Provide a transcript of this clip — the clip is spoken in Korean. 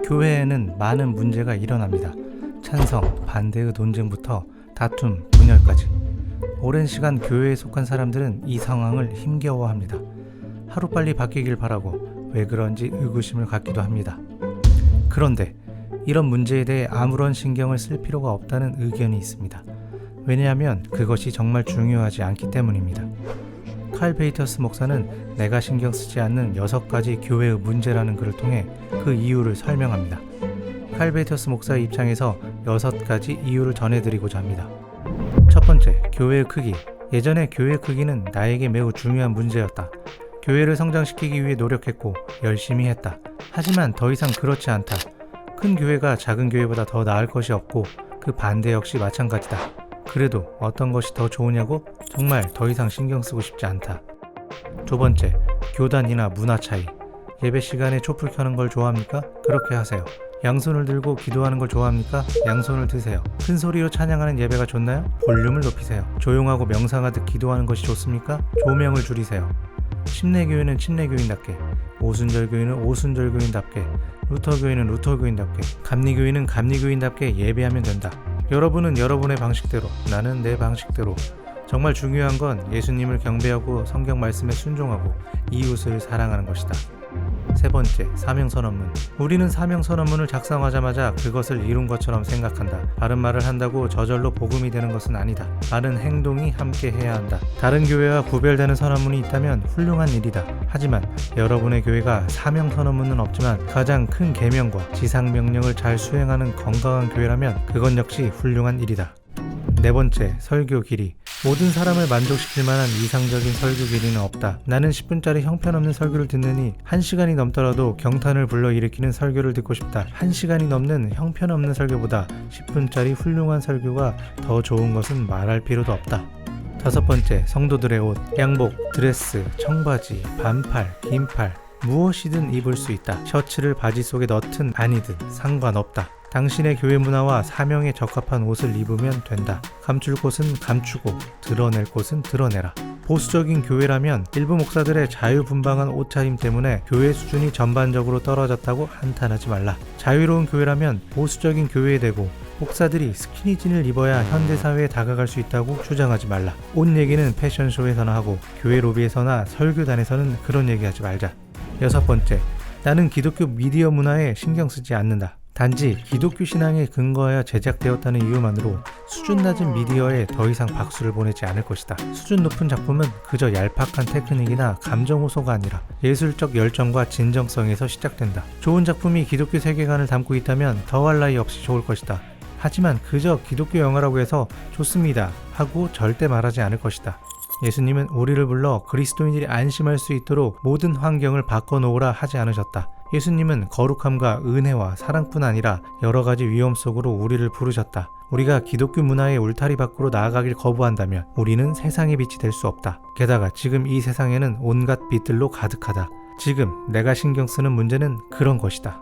교회에는 많은 문제가 일어납니다. 찬성, 반대의 논쟁부터 다툼, 분열까지. 오랜 시간 교회에 속한 사람들은 이 상황을 힘겨워합니다. 하루빨리 바뀌길 바라고 왜 그런지 의구심을 갖기도 합니다. 그런데 이런 문제에 대해 아무런 신경을 쓸 필요가 없다는 의견이 있습니다. 왜냐하면 그것이 정말 중요하지 않기 때문입니다. 칼 베이터스 목사는 내가 신경 쓰지 않는 6가지 교회의 문제라는 글을 통해 그 이유를 설명합니다. 칼 베이터스 목사의 입장에서 6가지 이유를 전해드리고자 합니다. 첫 번째, 교회의 크기. 예전에 교회 크기는 나에게 매우 중요한 문제였다. 교회를 성장시키기 위해 노력했고 열심히 했다. 하지만 더 이상 그렇지 않다. 큰 교회가 작은 교회보다 더 나을 것이 없고 그 반대 역시 마찬가지다. 그래도 어떤 것이 더 좋으냐고? 정말 더 이상 신경 쓰고 싶지 않다. 두 번째, 교단이나 문화 차이. 예배 시간에 촛불 켜는 걸 좋아합니까? 그렇게 하세요. 양손을 들고 기도하는 걸 좋아합니까? 양손을 드세요. 큰 소리로 찬양하는 예배가 좋나요? 볼륨을 높이세요. 조용하고 명상하듯 기도하는 것이 좋습니까? 조명을 줄이세요. 침례교회는 침례교인답게, 오순절교회는 오순절교인답게, 루터교회는 루터교인답게, 감리교회는 감리교인답게 예배하면 된다. 여러분은 여러분의 방식대로, 나는 내 방식대로. 정말 중요한 건 예수님을 경배하고 성경 말씀에 순종하고 이웃을 사랑하는 것이다. 세 번째, 사명선언문. 우리는 사명선언문을 작성하자마자 그것을 이룬 것처럼 생각한다. 바른 말을 한다고 저절로 복음이 되는 것은 아니다. 바른 행동이 함께 해야 한다. 다른 교회와 구별되는 선언문이 있다면 훌륭한 일이다. 하지만 여러분의 교회가 사명선언문은 없지만 가장 큰 계명과 지상명령을 잘 수행하는 건강한 교회라면 그건 역시 훌륭한 일이다. 네 번째, 설교 길이. 모든 사람을 만족시킬 만한 이상적인 설교 길이는 없다. 나는 10분짜리 형편없는 설교를 듣느니 1시간이 넘더라도 경탄을 불러일으키는 설교를 듣고 싶다. 1시간이 넘는 형편없는 설교보다 10분짜리 훌륭한 설교가 더 좋은 것은 말할 필요도 없다. 다섯 번째, 성도들의 옷. 양복, 드레스, 청바지, 반팔, 긴팔, 무엇이든 입을 수 있다. 셔츠를 바지 속에 넣든 아니든 상관없다. 당신의 교회 문화와 사명에 적합한 옷을 입으면 된다. 감출 곳은 감추고 드러낼 곳은 드러내라. 보수적인 교회라면 일부 목사들의 자유분방한 옷차림 때문에 교회 수준이 전반적으로 떨어졌다고 한탄하지 말라. 자유로운 교회라면 보수적인 교회에 대고 목사들이 스키니진을 입어야 현대사회에 다가갈 수 있다고 주장하지 말라. 옷 얘기는 패션쇼에서나 하고 교회 로비에서나 설교단에서는 그런 얘기하지 말자. 여섯 번째, 나는 기독교 미디어 문화에 신경 쓰지 않는다. 단지 기독교 신앙에 근거하여 제작되었다는 이유만으로 수준 낮은 미디어에 더 이상 박수를 보내지 않을 것이다. 수준 높은 작품은 그저 얄팍한 테크닉이나 감정 호소가 아니라 예술적 열정과 진정성에서 시작된다. 좋은 작품이 기독교 세계관을 담고 있다면 더할 나위 없이 좋을 것이다. 하지만 그저 기독교 영화라고 해서 좋습니다 하고 절대 말하지 않을 것이다. 예수님은 우리를 불러 그리스도인들이 안심할 수 있도록 모든 환경을 바꿔놓으라 하지 않으셨다. 예수님은 거룩함과 은혜와 사랑뿐 아니라 여러 가지 위험 속으로 우리를 부르셨다. 우리가 기독교 문화의 울타리 밖으로 나아가길 거부한다면 우리는 세상의 빛이 될 수 없다. 게다가 지금 이 세상에는 온갖 빛들로 가득하다. 지금 내가 신경 쓰는 문제는 그런 것이다.